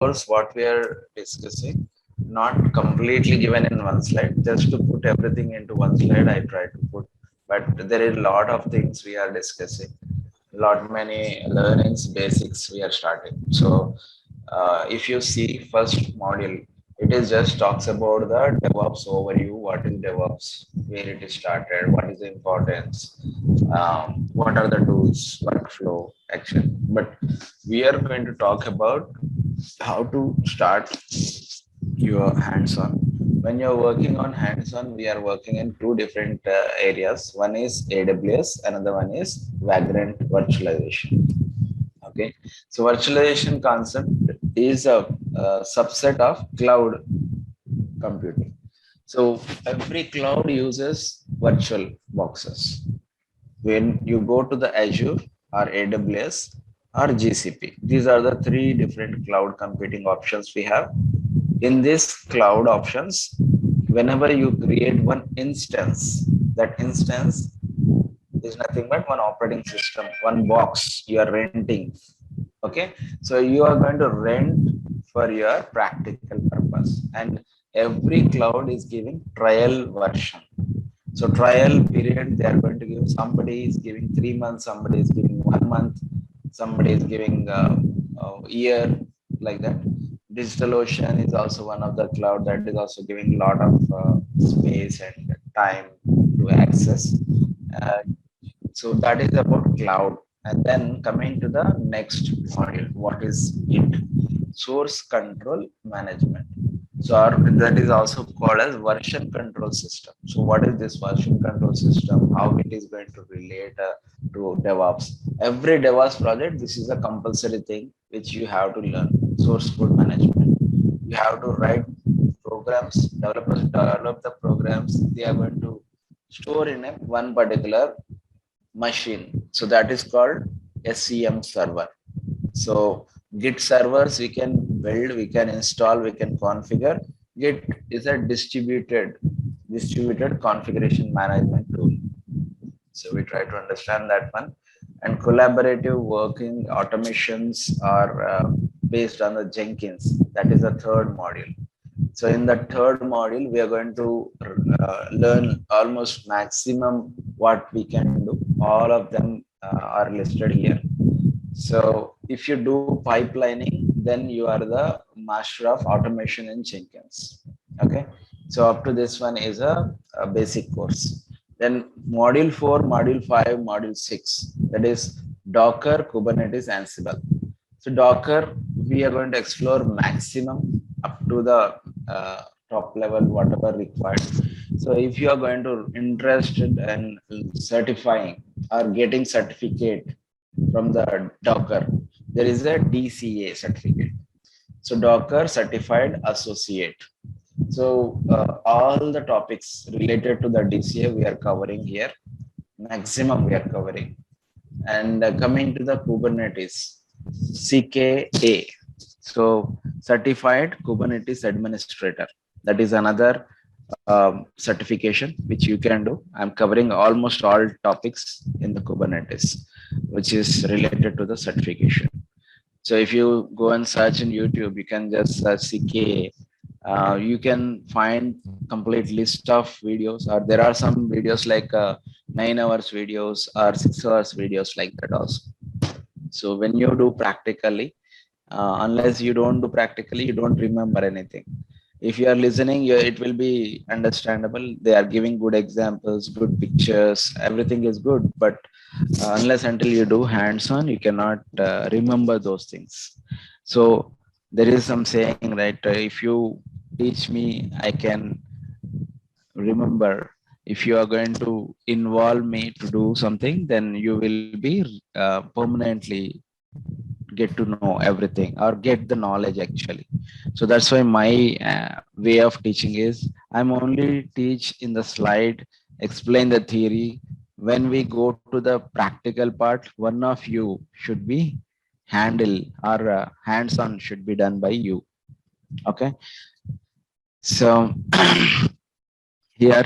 course, what we are discussing, not completely given in one slide, just to put everything into one slide, I try to put, but there is a lot of things we are discussing, lot many learnings, basics we are starting. So, if you see first module, it is just talks about the DevOps overview, what is DevOps, where it is started, what is the importance, what are the tools, workflow, action. But we are going to talk about how to start your hands-on. When you're working on hands-on, we are working in two different areas. One is AWS, another one is Vagrant virtualization. Okay, so virtualization concept is a subset of cloud computing. So every cloud uses virtual boxes. When you go to the Azure or AWS or GCP, these are the three different cloud computing options we have. In these cloud options, whenever you create one instance, that instance is nothing but one operating system, one box you are renting. Okay, so you are going to rent for your practical purpose, and every cloud is giving trial version. So trial period, they are going to give, somebody is giving 3 months, somebody is giving 1 month, somebody is giving a year, like that. DigitalOcean is also one of the cloud that is also giving a lot of space and time to access. Uh, so that is about cloud. And then coming to the next module, what is it? Source control management. So that is also called as version control system. So what is this version control system? How it is going to relate to DevOps? Every DevOps project, this is a compulsory thing which you have to learn. Source code management. You have to write programs. Developers develop the programs. They are going to store in a one particular machine. So that is called SCM server. So Git servers we can build, we can install, we can configure. Git is a distributed configuration management tool. So we try to understand that one. And collaborative working automations are based on the Jenkins. That is the third module. So in the third module, we are going to learn almost maximum what we can do. All of them are listed here. So if you do pipelining, then you are the master of automation in Jenkins. Okay. So up to this one is a basic course. Then module 4, module 5, module 6, that is Docker, Kubernetes, Ansible. So Docker, we are going to explore maximum up to the top level, whatever required. So if you are going to interested in certifying or getting certificate from the Docker, there is a DCA certificate. So Docker Certified Associate. So all the topics related to the DCA we are covering here. Maximum we are covering. And coming to the Kubernetes, CKA. So Certified Kubernetes Administrator. That is another certification which you can do. I'm covering almost all topics in the Kubernetes, which is related to the certification. So if you go and search in YouTube, you can just search CKA. You can find complete list of videos, or there are some videos like 9 hours videos or 6 hours videos like that also. So when you do practically, unless you don't do practically, you don't remember anything. If you are listening, it will be understandable. They are giving good examples, good pictures, everything is good. But unless until you do hands-on, you cannot remember those things. So there is some saying, right? If you teach me, I can remember. If you are going to involve me to do something, then you will be permanently get to know everything or get the knowledge actually. So that's why my way of teaching is I'm only teach in the slide, explain the theory. When we go to the practical part, one of you should be handle or hands-on should be done by you. Okay, so here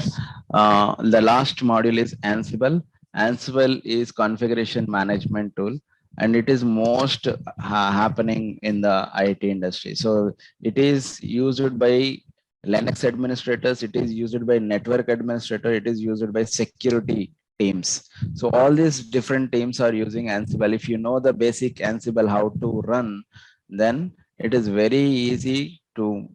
the last module is Ansible. Ansible is configuration management tool. and it is most happening in the IT industry. So it is used by Linux administrators, it is used by network administrator, it is used by security teams. So all these different teams are using Ansible. If you know the basic Ansible how to run, then it is very easy to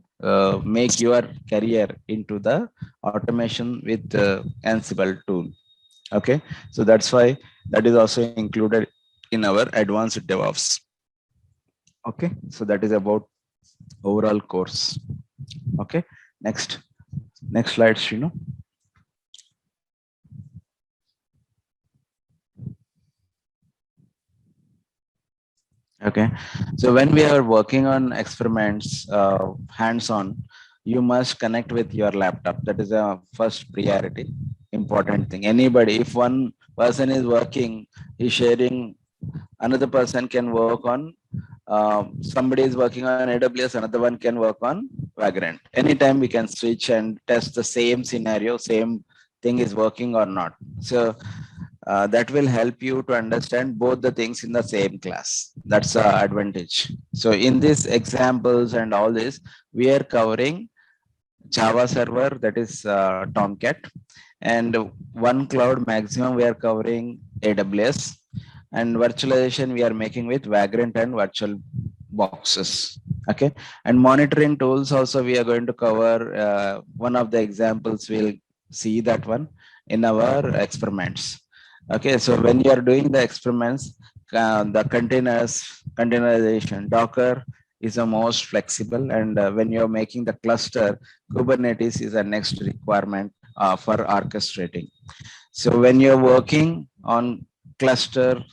make your career into the automation with Ansible tool. Okay, so that's why that is also included in our advanced DevOps. Okay, so that is about overall course. Okay, next slide, Srinu. Okay, so when we are working on experiments hands-on, you must connect with your laptop. That is a first priority, important thing. Anybody, if one person is working, is sharing, another person can work on, somebody is working on AWS, another one can work on Vagrant. Anytime we can switch and test the same scenario, same thing is working or not. So that will help you to understand both the things in the same class. That's the advantage. So in these examples and all this, we are covering Java server, that is Tomcat, and one cloud maximum we are covering AWS, and virtualization we are making with Vagrant and virtual boxes. Okay, and monitoring tools also we are going to cover. One of the examples we'll see that one in our experiments. Okay, so when you are doing the experiments, the containerization, Docker is the most flexible, and when you're making the cluster, Kubernetes is the next requirement for orchestrating. So when you're working on cluster,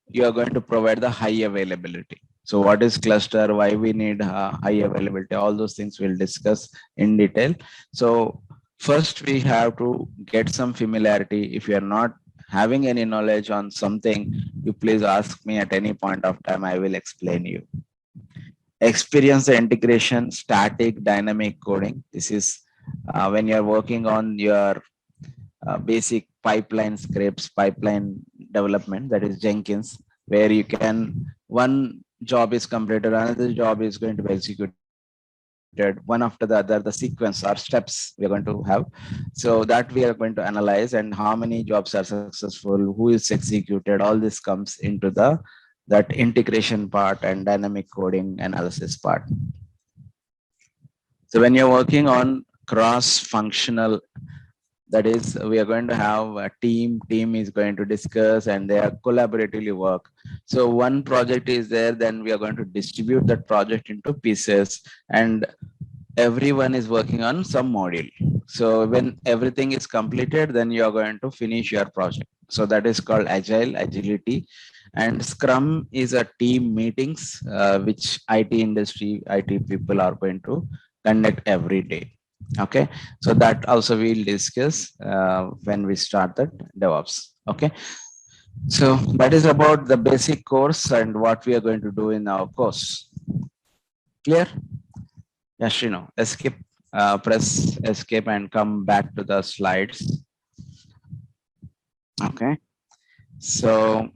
you are going to provide the high availability. So what is cluster, why we need high availability, all those things we'll discuss in detail. So first we have to get some familiarity. If you are not having any knowledge on something, you please ask me at any point of time, I will explain you. Experience the integration, static, dynamic coding. This is when you're working on your basic pipeline scripts, pipeline development, that is Jenkins, where you can, one job is completed, another job is going to be executed one after the other, the sequence or steps we are going to have. So that we are going to analyze, and how many jobs are successful, who is executed, all this comes into the that integration part and dynamic coding analysis part. So when you're working on cross-functional, that is, we are going to have a team is going to discuss and they are collaboratively work. So one project is there, then we are going to distribute that project into pieces, and everyone is working on some module. So when everything is completed, then you are going to finish your project. So that is called agility. And Scrum is a team meetings, which IT industry, IT people are going to conduct every day. Okay, so that also we'll discuss when we start the DevOps. Okay, so that is about the basic course and what we are going to do in our course. Clear? Yes, Srinu, escape, press escape and come back to the slides. Okay, so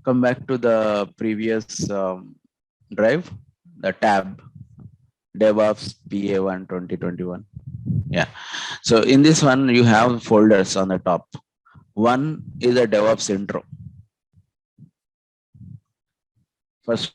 come back to the previous drive, the tab, DevOps PA1 2021. Yeah, so in this one, you have folders on the top. One is a DevOps intro. First,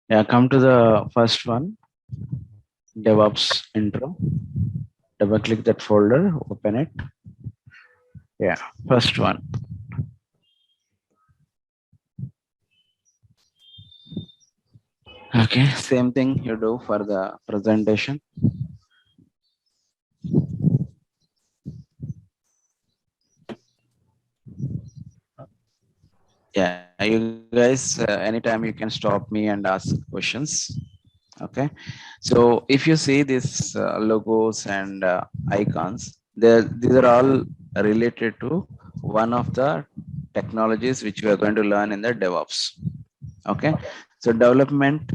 yeah, come to the first one, DevOps intro. Double click that folder, open it. Yeah, first one. Okay, same thing you do for the presentation. Yeah, you guys, anytime you can stop me and ask questions. Okay, so if you see these logos and icons, these are all related to one of the technologies which we are going to learn in the DevOps. Okay, so development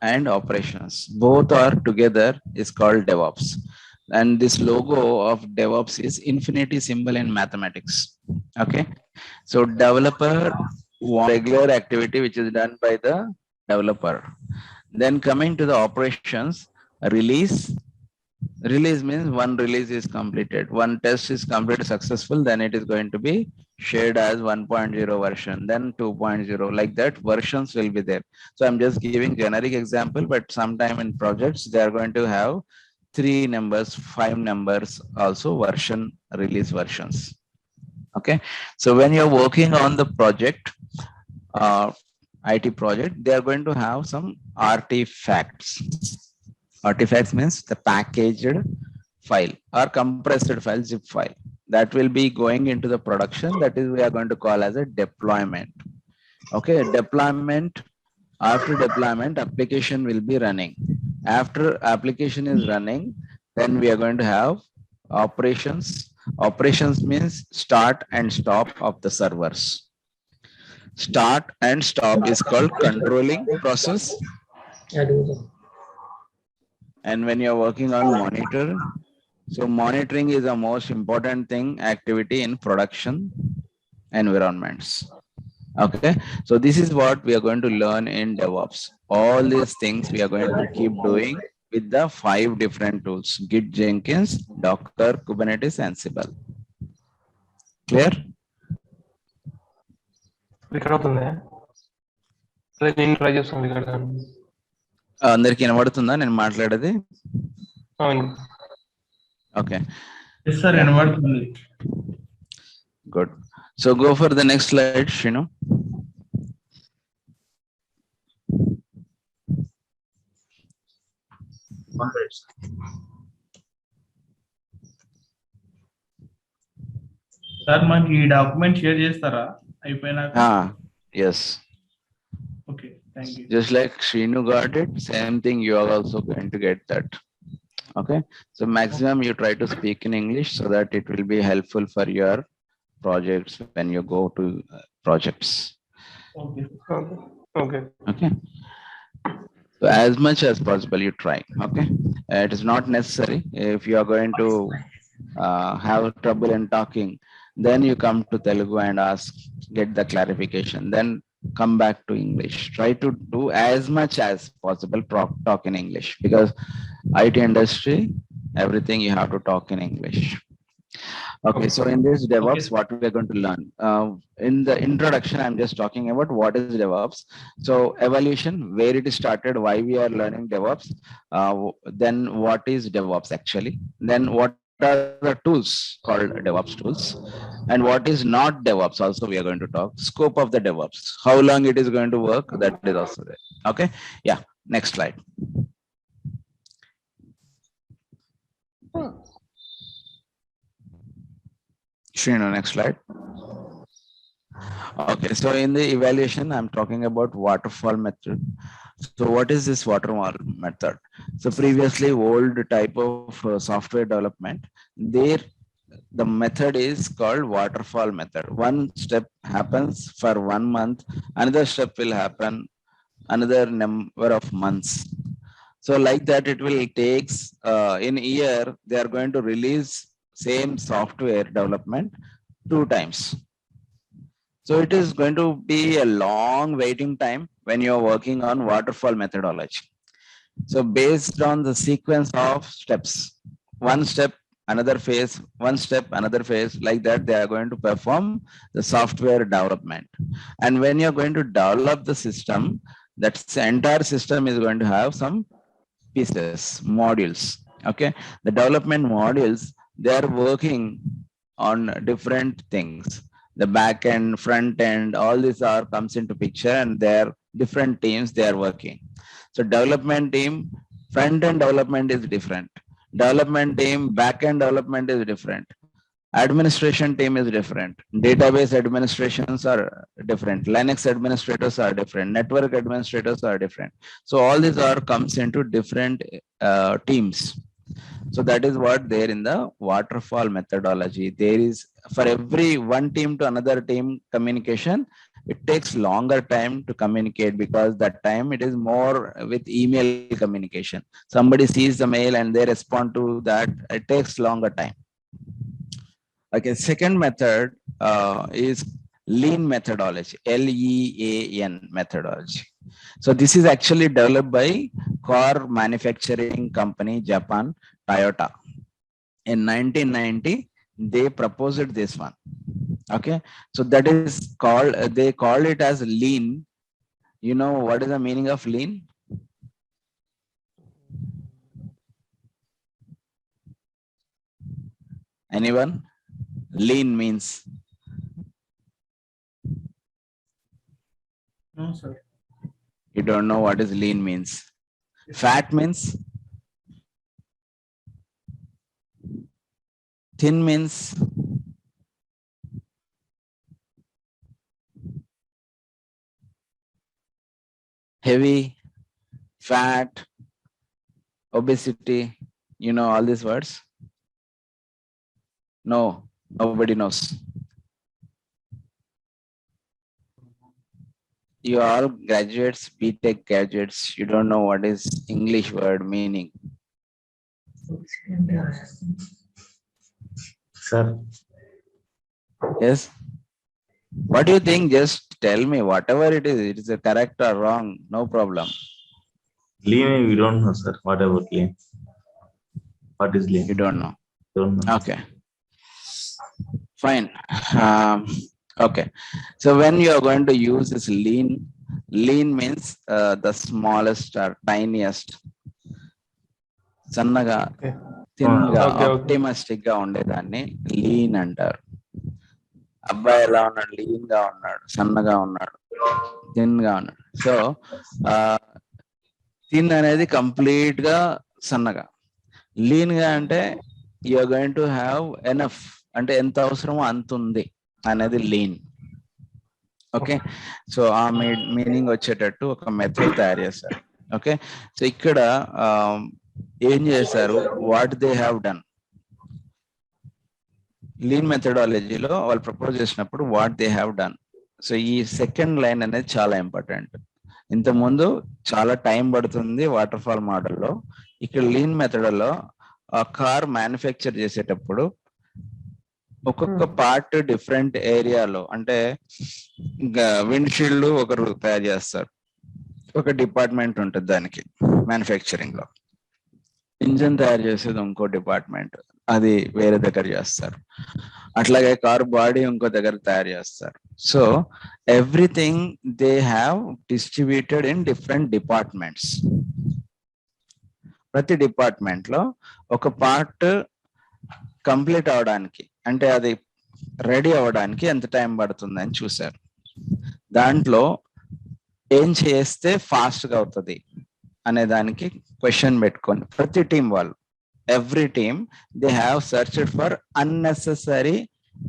and operations both are together is called DevOps. And this logo of DevOps is infinity symbol in mathematics. Okay, so developer regular activity which is done by the developer. Then coming to the operations, release. Release means one release is completed. One test is completed successful, then it is going to be shared as 1.0 version, then 2.0, like that versions will be there. So I'm just giving generic example, but sometime in projects, they are going to have 3 numbers, 5 numbers, also version, release versions. Okay. So when you're working on the project, uh, IT project, they are going to have some artifacts. Artifacts means the packaged file or compressed file, zip file that will be going into the production. That is we are going to call as a deployment. Okay, deployment. After deployment, application will be running. After application is running, then we are going to have operations. Operations means start and stop of the servers. Start and stop is called controlling process. And when you're working on monitor, so monitoring is the most important thing activity in production environments. Okay, so this is what we are going to learn in DevOps. All these things we are going to keep doing with the 5 different tools: Git, Jenkins, Docker, Kubernetes, Ansible. Clear? అందరికి వినబడుతుందా నేను మాట్లాడేది? Okay. Yes, sir. Yeah. Good. So go for the next slide, Shinu. Sir, మనకి ఈ document share చేస్తారా అయిపోయినాక? Yes. Okay, thank you. Just like Shinu got it, same thing you are also going to get that. Okay, so maximum you try to speak in English so that it will be helpful for your projects when you go to projects. Okay. Okay. Okay, so as much as possible you try. Okay, it is not necessary. If you are going to have trouble in talking, then you come to Telugu and ask, get the clarification, then come back to English. Try to do as much as possible talk in English, because IT industry, everything you have to talk in English. Okay, so in this DevOps, what we are going to learn? In the introduction, I'm just talking about what is DevOps. So evolution, where it started, why we are learning DevOps, then what is DevOps actually, then what are the tools called DevOps tools, and what is not DevOps also we are going to talk. Scope of the DevOps, how long it is going to work, that is also there. Okay, yeah, next slide. Shrinu, next slide. Okay, so in the evaluation, I'm talking about waterfall method. So what is this waterfall method? So previously, old type of software development, there the method is called waterfall method. One step happens for 1 month, another step will happen another number of months. So like that, it will takes in a year, they are going to release same software development 2 times. So it is going to be a long waiting time when you're working on waterfall methodology. So based on the sequence of steps, one step, another phase, one step, another phase, like that, they are going to perform the software development. And when you're going to develop the system, that entire system is going to have some pieces, modules. Okay, the development modules, they are working on different things. The back end, front end, all these are comes into picture, and they're different teams they are working. So development team, front end development is different. Development team, back end development is different. Administration team is different. Database administrations are different. Linux administrators are different. Network administrators are different. So all these are comes into different teams. So that is what there in the waterfall methodology. There is for every one team to another team communication, it takes longer time to communicate because that time it is more with email communication. Somebody sees the mail and they respond to that. It takes longer time. Okay, second method is lean methodology, LEAN methodology. So this is actually developed by car manufacturing company, Japan, Toyota. In 1990, they proposed this one. Okay, so that is called, they call it as lean. You know what is the meaning of lean? Anyone? Lean means? No, sir. You don't know what is lean means? Fat means? Thin means? Heavy, fat, obesity, you know all these words? No, nobody knows. You are all graduates, BTech graduates, you don't know what is English word meaning. Sir, Yes? What do you think? Just tell me, whatever it is a correct or wrong, no problem. lean, we don't know, sir. What about lean? What is lean? You don't know. Don't know. Okay. Fine. Okay. So when you are going to use this lean means the smallest or tiniest. Sannaga, thinga, optimistic గా ఉండేదాన్ని lean అంటారు. అబ్బాయి ఎలా ఉన్నాడు? Lean గా ఉన్నాడు, సన్నగా ఉన్నాడు, థిన్ గా ఉన్నాడు. సో థిన్ అనేది కంప్లీట్ గా సన్నగా. లీన్ గా అంటే you're going to have enough, అంటే ఎంత అవసరమో అంత ఉంది అనేది లీన్. ఓకే, సో ఆ మీనింగ్ వచ్చేటట్టు ఒక మెథడ్ తయారు చేస్తారు. ఓకే, సో ఇక్కడ ఏం చేశారు? What they have done lean మెథడాలజీలో వాళ్ళు ప్రపోజ్ చేసినప్పుడు what they have done. So ఈ సెకండ్ లైన్ అనేది చాలా ఇంపార్టెంట్. ఇంతకుముందు చాలా టైం పడుతుంది వాటర్ ఫాల్ మోడల్లో. ఇక్కడ లీన్ మెథడ్లో ఆ కార్ మ్యానుఫ్యాక్చర్ చేసేటప్పుడు ఒక్కొక్క పార్ట్ డిఫరెంట్ ఏరియాలో, అంటే విండ్షీల్డ్ ఒకరు తయారు చేస్తారు, ఒక డిపార్ట్మెంట్ ఉంటుంది దానికి మ్యానుఫ్యాక్చరింగ్ లో. ఇంజన్ తయారు చేసేది ఇంకో డిపార్ట్మెంట్, అది వేరే దగ్గర చేస్తారు. అట్లాగే కార్ బాడీ ఇంకో దగ్గర తయారు చేస్తారు. So everything they have distributed in different departments. ప్రతి డిపార్ట్మెంట్ లో ఒక పార్ట్ కంప్లీట్ అవడానికి, అంటే అది రెడీ అవ్వడానికి ఎంత టైం పడుతుంది అని చూశారు. దాంట్లో ఏం చేస్తే ఫాస్ట్ గా అవుతుంది అనే దానికి క్వశ్చన్ పెట్టుకొని ప్రతి టీం వాళ్ళు, every team they have searched for unnecessary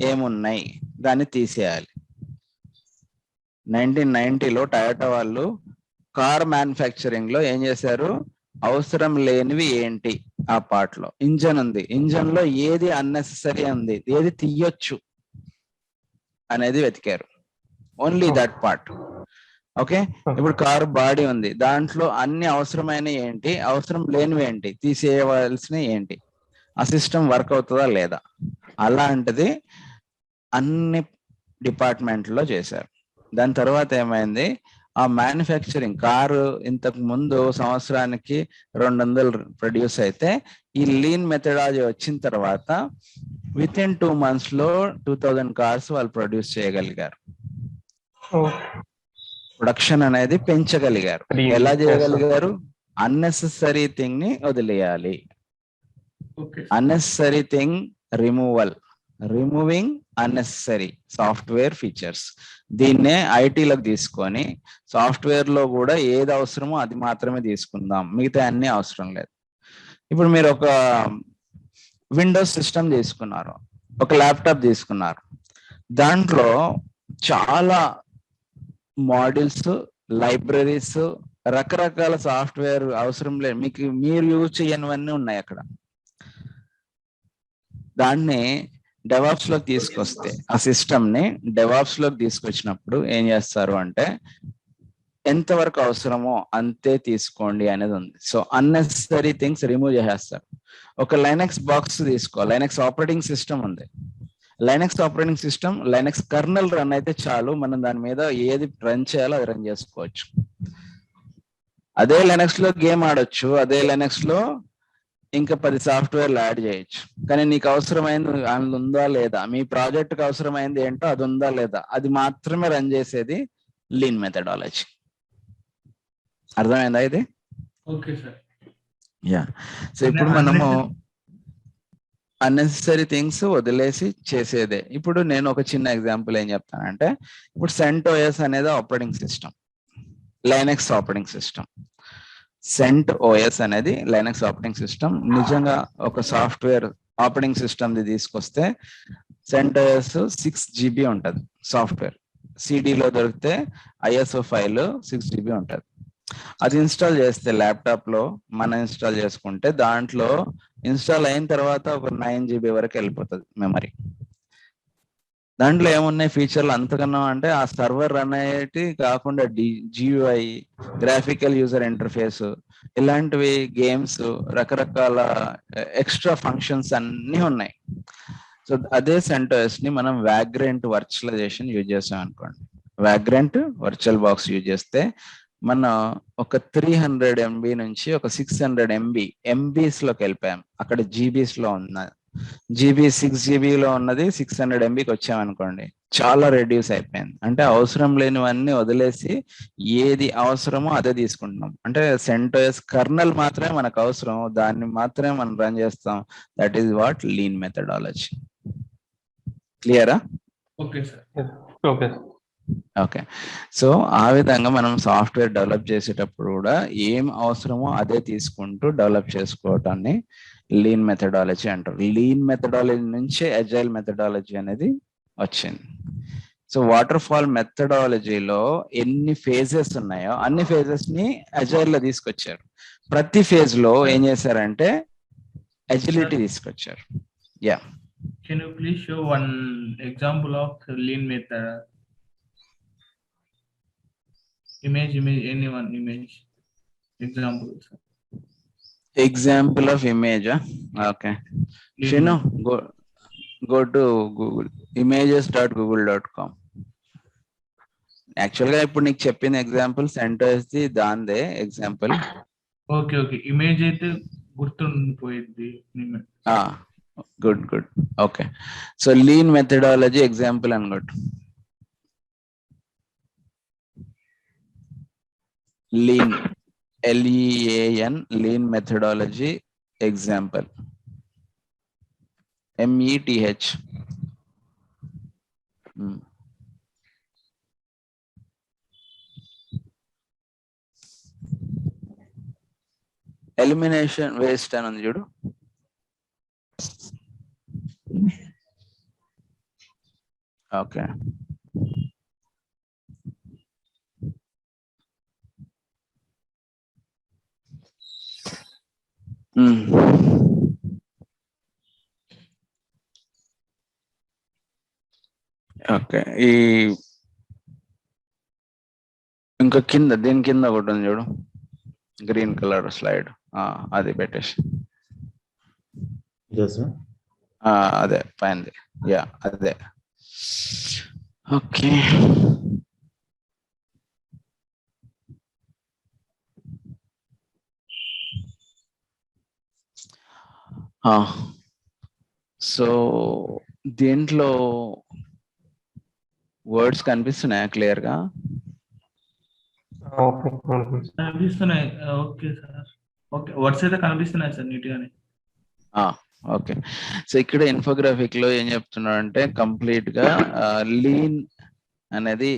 ఏమున్నాయి దాన్ని తీసేయాలి. 1990లో టయోటా వాళ్ళు కార్ మ్యానుఫ్యాక్చరింగ్ లో ఏం చేశారు? అవసరం లేనివి ఏంటి ఆ పార్ట్ లో. ఇంజన్ ఉంది, ఇంజన్ లో ఏది అన్నెసెసరీ ఉంది, ఏది తీయొచ్చు అనేది వెతికారు. Only that part. ఓకే, ఇప్పుడు కారు బాడీ ఉంది, దాంట్లో అన్ని అవసరమైన ఏంటి, అవసరం లేనివి ఏంటి, తీసేయవలసినవి ఏంటి, ఆ సిస్టమ్ వర్క్ అవుతుందా లేదా, అలాంటిది అన్ని డిపార్ట్మెంట్లో చేశారు. దాని తర్వాత ఏమైంది? ఆ మ్యానుఫ్యాక్చరింగ్ కారు ఇంతకు ముందు సంవత్సరానికి 200 ప్రొడ్యూస్ అయితే, ఈ లీన్ మెథడాలజీ వచ్చిన తర్వాత విత్ ఇన్ 2 months లో 2000 కార్స్ వాళ్ళు ప్రొడ్యూస్ చేయగలిగారు. ప్రొడక్షన్ అనేది పెంచగలిగారు. ఎలా చేయగలిగారు? అన్నెసెసరీ థింగ్ ని వదిలేయాలి, unnecessary thing removal, removing unnecessary software features. దీన్నే ఐటీలోకి తీసుకొని సాఫ్ట్వేర్ లో కూడా ఏది అవసరమో అది మాత్రమే తీసుకుందాం, మిగతా అన్ని అవసరం లేదు. ఇప్పుడు మీరు ఒక విండోస్ సిస్టమ్ తీసుకున్నారు, ఒక ల్యాప్టాప్ తీసుకున్నారు, దాంట్లో చాలా మాడ్యూల్స్, లైబ్రరీస్, రకరకాల సాఫ్ట్వేర్ అవసరం లేదు, మీకు మీరు యూజ్ చేయనివన్నీ ఉన్నాయి అక్కడ. దాన్ని డెవాప్స్ లోకి తీసుకొస్తే, ఆ సిస్టమ్ ని డెవాప్స్ లోకి తీసుకొచ్చినప్పుడు ఏం చేస్తారు అంటే ఎంతవరకు అవసరమో అంతే తీసుకోండి అనేది ఉంది. సో అన్నెసరీ థింగ్స్ రిమూవ్ చేసేస్తారు. ఒక లైనక్స్ బాక్స్ తీసుకో, లైనక్స్ ఆపరేటింగ్ సిస్టమ్ ఉంది. Linux operating system, Linux colonel run అయితే చాలు, మనం దాని మీద ఏది రన్ చేయాలో అది రన్ చేసుకోవచ్చు. అదే లైనక్స్ లో గేమ్ ఆడొచ్చు, అదే లైనక్స్ లో ఇంకా 10 సాఫ్ట్వేర్లు యాడ్ చేయొచ్చు. కానీ నీకు అవసరమైంది అందులో ఉందా లేదా, మీ ప్రాజెక్ట్కి అవసరమైంది ఏంటో అది ఉందా లేదా, అది మాత్రమే రన్ చేసేది లీన్ మెథడాలజీ. అర్థమైందా ఇది? Okay sir. యా. సో ఇప్పుడు మనము అన్నెసరీ థింగ్స్ వదిలేసి చేసేదే. ఇప్పుడు నేను ఒక చిన్న ఎగ్జాంపుల్ ఏం చెప్తానంటే, ఇప్పుడు CentOS అనేది operating system, Linux operating system. CentOS అనేది లైనక్స్ ఆపరేటింగ్ సిస్టమ్. నిజంగా ఒక సాఫ్ట్వేర్ ఆపరేటింగ్ సిస్టమ్ ది తీసుకొస్తే CentOS 6 GB ఉంటుంది సాఫ్ట్వేర్. సిడిలో దొరికితే ISO ఫైల్ 6 GB ఉంటుంది. అది ఇన్స్టాల్ చేస్తే ల్యాప్టాప్ లో మనం ఇన్స్టాల్ చేసుకుంటే దాంట్లో ఇన్స్టాల్ అయిన తర్వాత ఒక 9 GB వరకు వెళ్ళిపోతుంది మెమరీ. దాంట్లో ఏమున్నాయి ఫీచర్లు అంతకన్నా అంటే, ఆ సర్వర్ రన్ అయ్యేటి కాకుండా GUI, గ్రాఫికల్ యూజర్ ఇంటర్ఫేస్, ఇలాంటివి, గేమ్స్, రకరకాల ఎక్స్ట్రా ఫంక్షన్స్ అన్నీ ఉన్నాయి. సో అదే CentOS ని మనం వాగ్రెంట్ వర్చువలైజేషన్ యూజ్ చేసాం అనుకోండి, వాగ్రెంట్ వర్చువల్ బాక్స్ యూజ్ చేస్తే మనం ఒక 300 MB నుంచి ఒక 600 MB ఎంబీస్ లోకి వెళ్ళిపోయాం. అక్కడ జీబీస్ లో ఉన్న జీబీ 6 GB లో ఉన్నది 600 MBకి వచ్చామనుకోండి, చాలా రెడ్యూస్ అయిపోయింది. అంటే అవసరం లేనివన్నీ వదిలేసి ఏది అవసరమో అదే తీసుకుంటున్నాం. అంటే CentOS కర్నల్ మాత్రమే మనకు అవసరం, దాన్ని మాత్రమే మనం రన్ చేస్తాం. That is what lean methodology. క్లియరా? Okay sir. Okay. Okay. So ఆ విధంగా మనం సాఫ్ట్వేర్ డెవలప్ చేసేటప్పుడు కూడా ఏం అవసరమో అదే తీసుకుంటూ డెవలప్ చేసుకోవటాన్ని లీన్ మెథడాలజీ అంటారు. లీన్ మెథడాలజీ నుంచే అజైల్ మెథడాలజీ అనేది వచ్చింది. సో వాటర్ ఫాల్ మెథడాలజీలో ఎన్ని ఫేజెస్ ఉన్నాయో అన్ని ఫేజెస్ ని అజైల్ లో తీసుకొచ్చారు. ప్రతి ఫేజ్ లో ఏం చేశారంటే అజిలిటీ తీసుకొచ్చారు. Yeah. Can you please show one example of lean method? Image, any one image example. Example of image. Okay. Shinu, go to Google, images.google.com. Actual గా ఇప్పుడు నీకు చెప్పిన ఎగ్జాంపుల్ CentOS ది దాందే ఎగ్జాంపుల్. Okay okay. ఇమేజ్ అయితే గుర్తుండిపోయింది. Good good. Okay. So lean methodology example అనుకోండి. Lean, LEAN, lean methodology example, METH. Elimination waste అని ఉంది చూడు. ఓకే. ఓకే. ఈ ఇంకా కింద, దీని కింద ఒకటి ఉంది చూడు, గ్రీన్ కలర్ స్లైడ్, అది పెట్టేసి. అదే పైనది. యా అదే. ఓకే. సో దీంట్లో వర్డ్స్ కనిపిస్తున్నాయా క్లియర్ గా? కనిపిస్తున్నాయి. Okay sir. ఓకే, వర్డ్స్ అయితే కనిపిస్తున్నాయి సార్ నీట్ గానే. ఓకే. సో ఇక్కడ ఇన్ఫోగ్రాఫిక్ లో ఏం చెప్తున్నాడు అంటే కంప్లీట్ గా లీన్ అనేది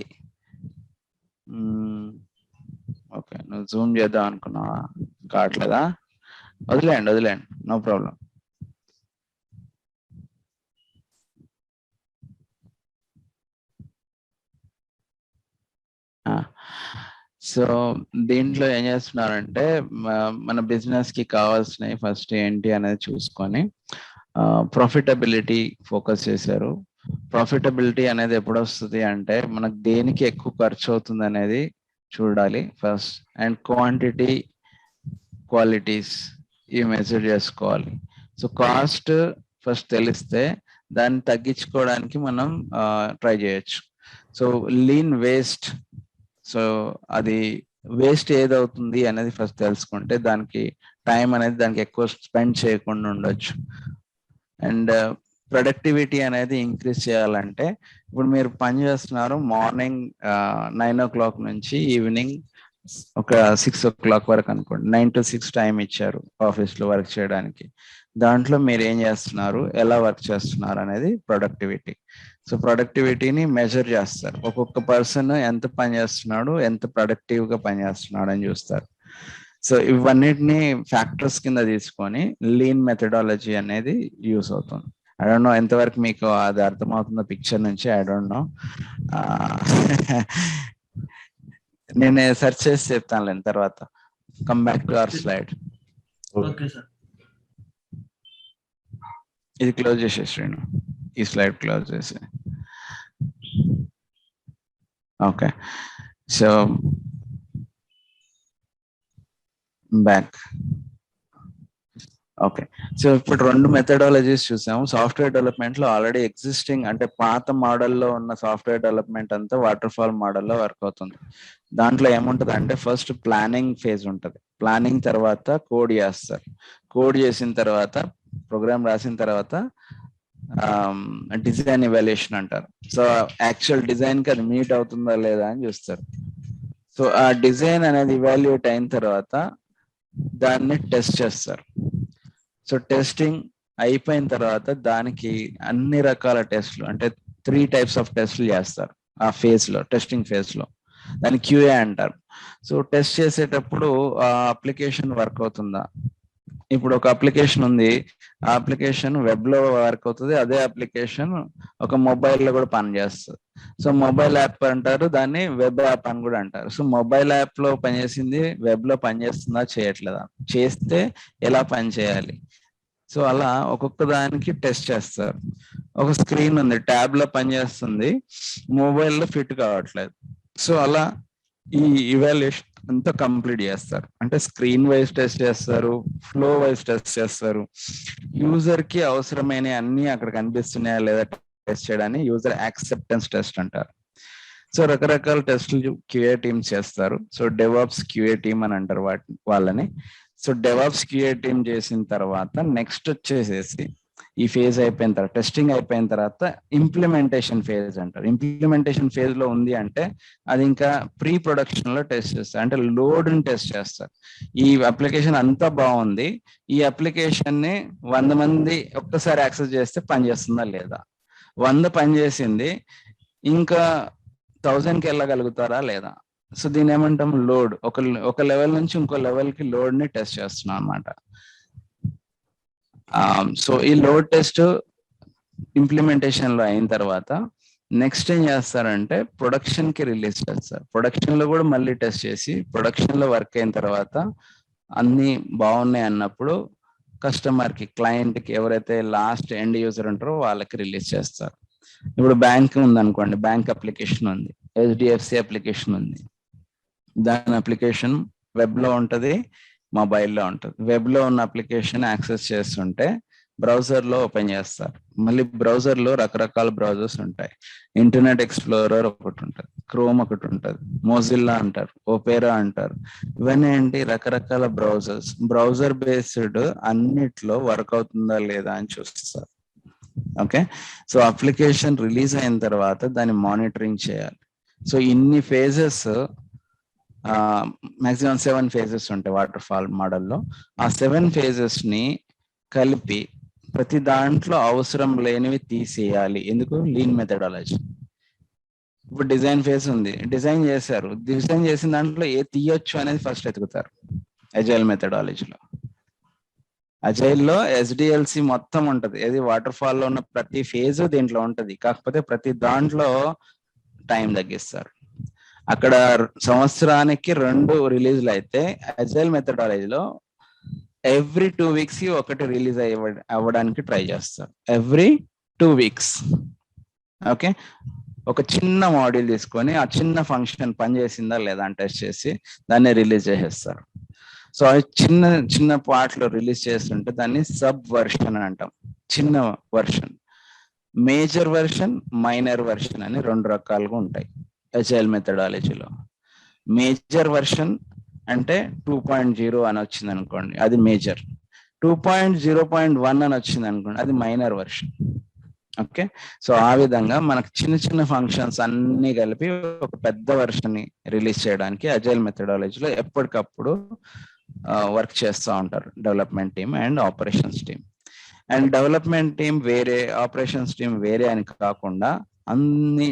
ఓకే నువ్వు జూమ్ చేద్దాం అనుకున్నావా, కావట్లేదా? వదిలేయండి, నో ప్రాబ్లం. సో దీంట్లో ఏం చేస్తున్నారంటే మన బిజినెస్ కి కావాల్సినవి ఫస్ట్ ఏంటి అనేది చూసుకొని ప్రాఫిటబిలిటీ ఫోకస్ చేశారు. ప్రాఫిటబిలిటీ అనేది ఎప్పుడు వస్తుంది అంటే మనకు దేనికి ఎక్కువ ఖర్చు అవుతుంది అనేది చూడాలి ఫస్ట్, అండ్ క్వాంటిటీ క్వాలిటీస్ ఇవి మెజర్ చేసుకోవాలి. సో కాస్ట్ ఫస్ట్ తెలిస్తే దాన్ని తగ్గించుకోవడానికి మనం ట్రై చేయొచ్చు. సో లీన్ వేస్ట్, సో అది వేస్ట్ ఏదవుతుంది అనేది ఫస్ట్ తెలుసుకుంటే దానికి టైం అనేది దానికి ఎక్కువ స్పెండ్ చేయకుండా ఉండొచ్చు. అండ్ ప్రొడక్టివిటీ అనేది ఇంక్రీజ్ చేయాలంటే ఇప్పుడు మీరు పని చేస్తున్నారు మార్నింగ్ 9 o'clock నుంచి ఈవినింగ్ ఒక 6 o'clock వరకు అనుకోండి. 9 to 6 టైం ఇచ్చారు ఆఫీస్ లో వర్క్ చేయడానికి. దాంట్లో మీరు ఏం చేస్తున్నారు, ఎలా వర్క్ చేస్తున్నారు అనేది ప్రొడక్టివిటీ. సో ప్రొడక్టివిటీని మెజర్ చేస్తారు. ఒక్కొక్క పర్సన్ ఎంత పని చేస్తున్నాడు, ఎంత ప్రొడక్టివ్ గా పని చేస్తున్నాడు అని చూస్తారు. సో ఇవన్నిటిని ఫ్యాక్టర్స్ కింద తీసుకొని లీన్ మెథడాలజీ అనేది యూస్ అవుతుంది. ఐ డోంట్ నో ఎంతవరకు మీకు అది అర్థమవుతుందో పిక్చర్ నుంచి, ఐ డోంట్ నో. నేను సెర్చ్ చేసి చెప్తాను తర్వాత. Come back to our slide. Okay sir. ఇది క్లోజ్ చేసేసి ఈ స్లైడ్ క్లోజ్ చేసి. Okay, so back. Okay, so ఇప్పుడు 2 మెథడాలజీస్ చూసాము. సాఫ్ట్వేర్ డెవలప్మెంట్ లో ఆల్రెడీ ఎగ్జిస్టింగ్ అంటే పాత మోడల్లో ఉన్న సాఫ్ట్వేర్ డెవలప్మెంట్ అంతా వాటర్ ఫాల్ మోడల్లో వర్క్ అవుతుంది. దాంట్లో ఏముంటది అంటే ఫస్ట్ ప్లానింగ్ ఫేజ్ ఉంటుంది. ప్లానింగ్ తర్వాత కోడ్ చేస్తారు. కోడ్ చేసిన తర్వాత ప్రోగ్రామ్ రాసిన తర్వాత డిజైన్ ఇవాల్యుయేషన్ అంటారు. సో యాక్చువల్ డిజైన్ కి అది మీట్ అవుతుందా లేదా అని చూస్తారు. సో ఆ డిజైన్ అనేది ఇవాల్యుయేట్ అయిన తర్వాత దాన్ని టెస్ట్ చేస్తారు. సో టెస్టింగ్ అయిపోయిన తర్వాత దానికి అన్ని రకాల టెస్ట్లు అంటే 3 types ఆఫ్ టెస్ట్లు చేస్తారు ఆ ఫేజ్ లో, టెస్టింగ్ ఫేజ్ లో. దాన్ని QA అంటారు. సో టెస్ట్ చేసేటప్పుడు ఆ అప్లికేషన్ వర్క్ అవుతుందా, ఇప్పుడు ఒక అప్లికేషన్ ఉంది, ఆ అప్లికేషన్ వెబ్ లో వర్క్ అవుతుంది, అదే అప్లికేషన్ ఒక మొబైల్ లో కూడా పనిచేస్తుంది. సో మొబైల్ యాప్ అంటారు దాన్ని, వెబ్ యాప్ అని కూడా అంటారు. సో మొబైల్ యాప్ లో పనిచేసింది వెబ్ లో పనిచేస్తుందా చేయట్లేదా, చేస్తే ఎలా పని చేయాలి. సో అలా ఒక్కొక్క దానికి టెస్ట్ చేస్తారు. ఒక స్క్రీన్ ఉంది, ట్యాబ్ లో పనిచేస్తుంది, మొబైల్లో ఫిట్ కావట్లేదు. సో అలా ఈ ఇవాల్యుయేషన్ అంతా కంప్లీట్ చేస్తారు. అంటే స్క్రీన్ వైజ్ టెస్ట్ చేస్తారు, ఫ్లో వైజ్ టెస్ట్ చేస్తారు, యూజర్ కి అవసరమైన అన్ని అక్కడ కనిపిస్తున్నాయా లేదా టెస్ట్ చేయడాన్ని యూజర్ యాక్సెప్టెన్స్ టెస్ట్ అంటారు. సో రకరకాల టెస్టులు QA టీమ్స్ చేస్తారు. సో డెవాప్స్ QA టీమ్ అని అంటారు వాళ్ళని. సో డెవాప్స్ QA టీమ్ చేసిన తర్వాత నెక్స్ట్ వచ్చేసేసి ఈ ఫేజ్ అయిపోయిన తర్వాత, టెస్టింగ్ అయిపోయిన తర్వాత ఇంప్లిమెంటేషన్ ఫేజ్ అంటారు. ఇంప్లిమెంటేషన్ ఫేజ్ లో ఉంది అంటే అది ఇంకా ప్రీ ప్రొడక్షన్ లో టెస్ట్ చేస్తారు, అంటే లోడ్ ని టెస్ట్ చేస్తారు. ఈ అప్లికేషన్ అంతా బాగుంది, ఈ అప్లికేషన్ ని 100 మంది ఒక్కసారి యాక్సెస్ చేస్తే పనిచేస్తుందా లేదా, 100 పనిచేసింది, ఇంకా 1000కి వెళ్ళగలుగుతారా లేదా. సో దీని ఏమంటాం, లోడ్. ఒక లెవెల్ నుంచి ఇంకో లెవెల్ కి లోడ్ ని టెస్ట్ చేస్తున్నాం అనమాట. సో ఈ లోడ్ టెస్ట్ ఇంప్లిమెంటేషన్ లో అయిన తర్వాత నెక్స్ట్ ఏం చేస్తారంటే ప్రొడక్షన్ కి రిలీజ్ చేస్తారు. ప్రొడక్షన్ లో కూడా మళ్ళీ టెస్ట్ చేసి ప్రొడక్షన్ లో వర్క్ అయిన తర్వాత అన్ని బాగున్నాయి అన్నప్పుడు కస్టమర్ కి, క్లయింట్ కి, ఎవరైతే లాస్ట్ ఎండ్ యూజర్ ఉంటారో వాళ్ళకి రిలీజ్ చేస్తారు. ఇప్పుడు బ్యాంక్ ఉంది అనుకోండి, బ్యాంక్ అప్లికేషన్ ఉంది, HDFC అప్లికేషన్ ఉంది. దాని అప్లికేషన్ వెబ్ లో ఉంటది, మొబైల్లో ఉంటుంది. వెబ్ లో ఉన్న అప్లికేషన్ యాక్సెస్ చేస్తుంటే బ్రౌజర్ లో ఓపెన్ చేస్తారు. మళ్ళీ బ్రౌజర్ లో రకరకాల బ్రౌజర్స్ ఉంటాయి. ఇంటర్నెట్ ఎక్స్ప్లోరర్ ఒకటి ఉంటుంది, క్రోమ్ ఒకటి ఉంటుంది, మోజిల్లా అంటారు, ఓపెరా అంటారు. ఇవన్నీ ఏంటి, రకరకాల బ్రౌజర్స్. బ్రౌజర్ బేస్డ్ అన్నిట్లో వర్క్ అవుతుందా లేదా అని చూస్తారు. ఓకే, సో అప్లికేషన్ రిలీజ్ అయిన తర్వాత దాన్ని మానిటరింగ్ చేయాలి. సో ఇన్ని ఫేజెస్, మాక్సిమం 7 phases ఉంటాయి వాటర్ ఫాల్ మోడల్లో. ఆ 7 phases ని కలిపి ప్రతి దాంట్లో అవసరం లేనివి తీసేయాలి. ఎందుకు? Lean methodology. ఇప్పుడు డిజైన్ ఫేజ్ ఉంది, డిజైన్ చేశారు, డిజైన్ చేసిన దాంట్లో ఏ తీయొచ్చు అనేది ఫస్ట్ ఎతుకుతారు అజైల్ మెథడాలజీలో. అజైల్లో ఎస్డిఎల్సి మొత్తం ఉంటది, ఏది వాటర్ ఫాల్ లో ఉన్న ప్రతి ఫేజ్ దీంట్లో ఉంటది, కాకపోతే ప్రతి దాంట్లో టైం తగ్గిస్తారు. అక్కడ సంవత్సరానికి 2 రిలీజ్లు అయితే అజైల్ మెథడాలజీలో ఎవ్రీ 2 వీక్స్ కి ఒకటి రిలీజ్ అవ్వడానికి ట్రై చేస్తారు. Every 2 weeks. ఓకే, ఒక చిన్న మాడ్యూల్ తీసుకొని ఆ చిన్న ఫంక్షన్ పనిచేసిందా లేదా అని టెస్ట్ చేసి దాన్ని రిలీజ్ చేసేస్తారు. సో అది చిన్న చిన్న పార్ట్లు రిలీజ్ చేస్తుంటే దాన్ని సబ్ వర్షన్ అంటాం, చిన్న version. Major version, minor version అని 2 రకాలుగా ఉంటాయి అజైల్ మెథడాలజీలో. మేజర్ వర్షన్ అంటే 2.0 అని వచ్చింది అనుకోండి, అది మేజర్. 2.0.1 అని వచ్చింది అనుకోండి, అది మైనర్ వర్షన్. ఓకే, సో ఆ విధంగా మనకు చిన్న చిన్న ఫంక్షన్స్ అన్ని కలిపి ఒక పెద్ద వర్షన్ ని రిలీజ్ చేయడానికి అజైల్ మెథడాలజీలో ఎప్పటికప్పుడు వర్క్ చేస్తూ ఉంటారు development team and operations team. And development team వేరే, ఆపరేషన్స్ టీం వేరే అని కాకుండా అన్ని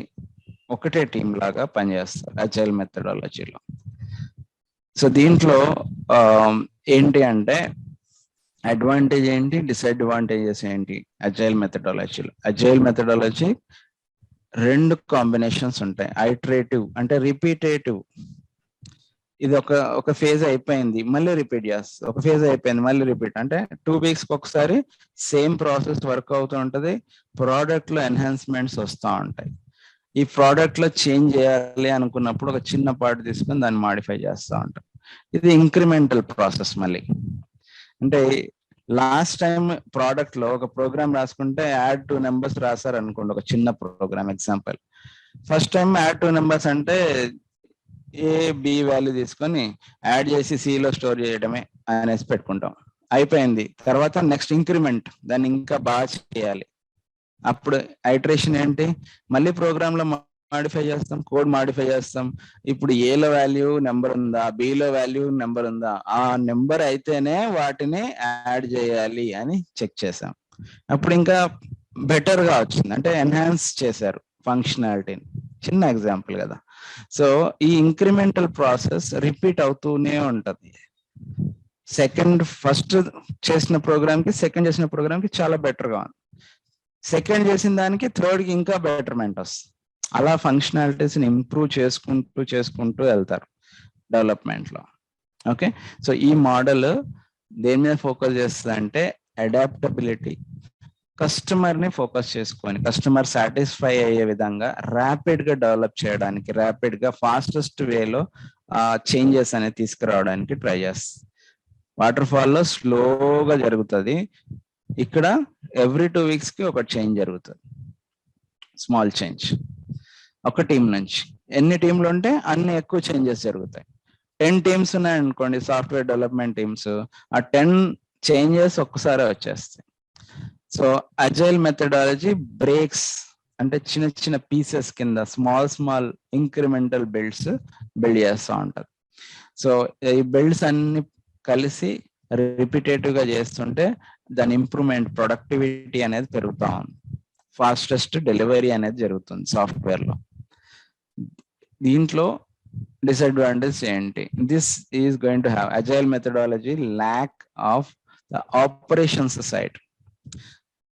ఒకటే టీం లాగా పనిచేస్తారు అజైల్ మెథడాలజీలో. సో దీంట్లో ఏంటి అంటే అడ్వాంటేజ్ ఏంటి, డిసడ్వాంటేజెస్ ఏంటి అజైల్ మెథడాలజీలో? అజైల్ మెథడాలజీ 2 కాంబినేషన్స్ ఉంటాయి. ఐటరేటివ్ అంటే రిపీటేటివ్, ఇది ఒక ఫేజ్ అయిపోయింది మళ్ళీ రిపీట్ చేస్తుంది, ఒక ఫేజ్ అయిపోయింది మళ్ళీ రిపీట్, అంటే 2 వీక్స్ ఒకసారి సేమ్ ప్రాసెస్ వర్క్ అవుతూ ఉంటది. ప్రోడక్ట్ లో ఎన్హాన్స్మెంట్స్ వస్తూ ఉంటాయి. ఈ ప్రోడక్ట్ లో చేంజ్ చేయాలి అనుకున్నప్పుడు ఒక చిన్న పార్ట్ తీసుకొని దాన్ని మాడిఫై చేస్తూ ఉంటాం. ఇది ఇంక్రిమెంటల్ ప్రాసెస్. మళ్ళీ అంటే లాస్ట్ టైం ప్రోడక్ట్ లో ఒక ప్రోగ్రామ్ రాసుకుంటే యాడ్ 2 నెంబర్స్ రాశారు అనుకోండి, ఒక చిన్న program example. First time add 2 numbers అంటే ఏ బి వాల్యూ తీసుకొని యాడ్ చేసి సిలో స్టోర్ చేయడమే అనేసి పెట్టుకుంటాం, అయిపోయింది. తర్వాత నెక్స్ట్ ఇంక్రిమెంట్, దాన్ని ఇంకా బాగా చేయాలి. అప్పుడు ఐటరేషన్ ఏంటి, మళ్ళీ ప్రోగ్రామ్ లో మాడిఫై చేస్తాం, కోడ్ మాడిఫై చేస్తాం. ఇప్పుడు ఏలో వాల్యూ నెంబర్ ఉందా, బిలో వాల్యూ నెంబర్ ఉందా, ఆ నెంబర్ అయితేనే వాటిని యాడ్ చేయాలి అని చెక్ చేసాం. అప్పుడు ఇంకా బెటర్ గా వచ్చింది, అంటే ఎన్హాన్స్ చేశారు ఫంక్షనాలిటీని. చిన్న ఎగ్జాంపుల్ కదా. సో ఈ ఇంక్రిమెంటల్ ప్రాసెస్ రిపీట్ అవుతూనే ఉంటది. ఫస్ట్ చేసిన ప్రోగ్రామ్ కి సెకండ్ చేసిన ప్రోగ్రామ్ కి చాలా బెటర్ గా ఉంది, సెకండ్ చేసిన దానికి థర్డ్ కి ఇంకా బెటర్మెంట్ వస్తుంది. అలా ఫంక్షనాలిటీస్ ని ఇంప్రూవ్ చేసుకుంటూ వెళ్తారు డెవలప్మెంట్ లో. ఓకే, సో ఈ మోడల్ దేని మీద ఫోకస్ చేస్తుంది అంటే అడాప్టబిలిటీ, కస్టమర్ ని ఫోకస్ చేసుకొని కస్టమర్ సాటిస్ఫై అయ్యే విధంగా ర్యాపిడ్ గా డెవలప్ చేయడానికి, ర్యాపిడ్ గా ఫాస్టెస్ట్ వేలో చేంజెస్ అనేది తీసుకురావడానికి ట్రై చేస్తుంది. వాటర్ ఫాల్ లో స్లోగా జరుగుతుంది, ఇక్కడ ఎవ్రీ 2 వీక్స్ కి ఒక చేంజ్ జరుగుతుంది, స్మాల్ చేంజ్. ఒక టీం నుంచి ఎన్ని టీంలు ఉంటే అన్ని ఎక్కువ చేంజెస్ జరుగుతాయి. 10 టీమ్స్ ఉన్నాయనుకోండి సాఫ్ట్వేర్ డెవలప్మెంట్ టీమ్స్, ఆ 10 చేంజెస్ ఒక్కసారి వచ్చేస్తాయి. సో అజైల్ మెథడాలజీ బ్రేక్స్ అంటే చిన్న చిన్న పీసెస్ కింద స్మాల్ ఇంక్రిమెంటల్ బిల్డ్ చేస్తూ ఉంటది. సో ఈ బిల్డ్స్ అన్ని కలిసి రిపీటేటివ్ గా చేస్తుంటే దాని ఇంప్రూవ్మెంట్, ప్రొడక్టివిటీ అనేది పెరుగుతా ఉంది, ఫాస్టెస్ట్ డెలివరీ అనేది జరుగుతుంది సాఫ్ట్వేర్ లో. దీంట్లో డిసడ్వాంటేజ్ ఏంటి? This is going to have agile methodology lack of the operations side.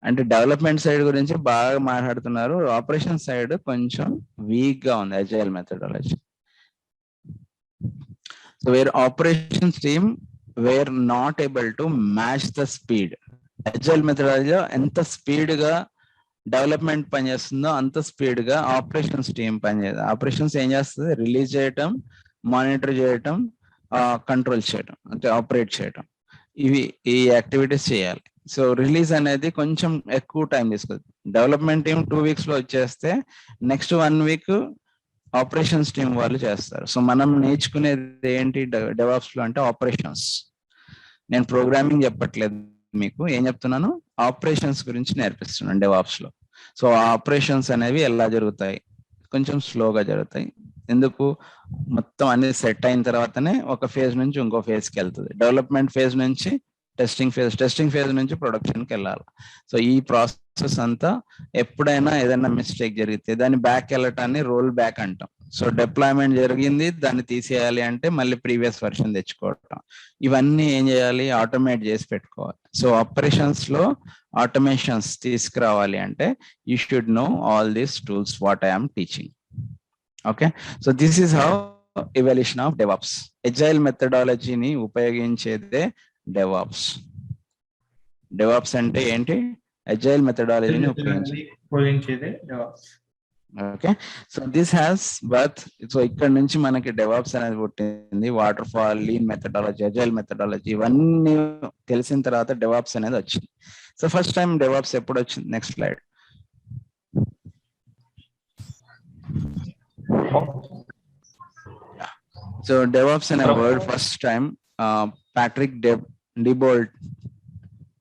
అంటే డెవలప్మెంట్ సైడ్ గురించి బాగా మాట్లాడుతున్నారు, ఆపరేషన్ సైడ్ కొంచెం వీక్ గా ఉంది agile methodology. So were operations team were not able to match the speed. Agile మెథడాలజీలో ఎంత speed గా డెవలప్మెంట్ పనిచేస్తుందో అంత స్పీడ్ గా ఆపరేషన్స్ టీమ్ పనిచేస్తుంది. ఆపరేషన్స్ ఏం చేస్తుంది? రిలీజ్ చేయటం, మానిటర్ చేయటం, కంట్రోల్ చేయటం, అంటే ఆపరేట్ చేయటం, ఈ యాక్టివిటీస్ చేయాలి. సో రిలీజ్ అనేది కొంచెం ఎక్కువ టైం తీసుకుంది. డెవలప్మెంట్ టీం 2 వీక్స్ లో వచ్చేస్తే నెక్స్ట్ 1 వీక్ ఆపరేషన్స్ టీం వాళ్ళు చేస్తారు. సో మనం నేర్చుకునేది ఏంటి డెవాప్స్ లో అంటే ఆపరేషన్స్. నేను ప్రోగ్రామింగ్ చెప్పట్లేదు మీకు, ఏం చెప్తున్నాను? ఆపరేషన్స్ గురించి నేర్పిస్తున్నాను డెవాప్స్ లో. సో ఆపరేషన్స్ అనేవి ఎలా జరుగుతాయి? కొంచెం స్లోగా జరుగుతాయి. ఎందుకు? మొత్తం అన్ని సెట్ అయిన తర్వాతనే ఒక ఫేజ్ నుంచి ఇంకో ఫేజ్ కి వెళ్తుంది. డెవలప్మెంట్ ఫేజ్ నుంచి టెస్టింగ్ ఫేజ్ నుంచి ప్రొడక్షన్కి వెళ్ళాలి. సో ఈ ప్రాసెస్ అంతా ఎప్పుడైనా ఏదైనా మిస్టేక్ జరిగితే దాన్ని బ్యాక్ వెళ్ళటాన్ని రోల్ బ్యాక్ అంటాం. సో డిప్లాయ్మెంట్ జరిగింది, దాన్ని తీసేయాలి అంటే మళ్ళీ ప్రీవియస్ వర్షన్ తెచ్చుకోవటం, ఇవన్నీ ఏం చేయాలి, ఆటోమేట్ చేసి పెట్టుకోవాలి. సో ఆపరేషన్స్ లో ఆటోమేషన్స్ తీసుకురావాలి అంటే you should know all these tools what I'm teaching. Okay, so this is how evolution of DevOps. Agile మెథడాలజీని ఉపయోగించేదే డెవాప్స్. డెవాప్స్ అంటే ఏంటి? ఎజైల్ మెథడాలజీని ఉపయోగించేదే DevOps. Okay, so this has birth. So ఇక్కడ నుంచి మనకి డెవాప్స్ అనేది పుట్టింది. Waterfall, lean methodology, agile methodology ఇవన్నీ తెలిసిన తర్వాత డెవాప్స్ అనేది వచ్చింది. సో ఫస్ట్ టైం డెవాప్స్ ఎప్పుడు వచ్చింది? Next slide. సో డెవాప్స్ అనే వర్డ్ ఫస్ట్ టైం ప్యాట్రిక్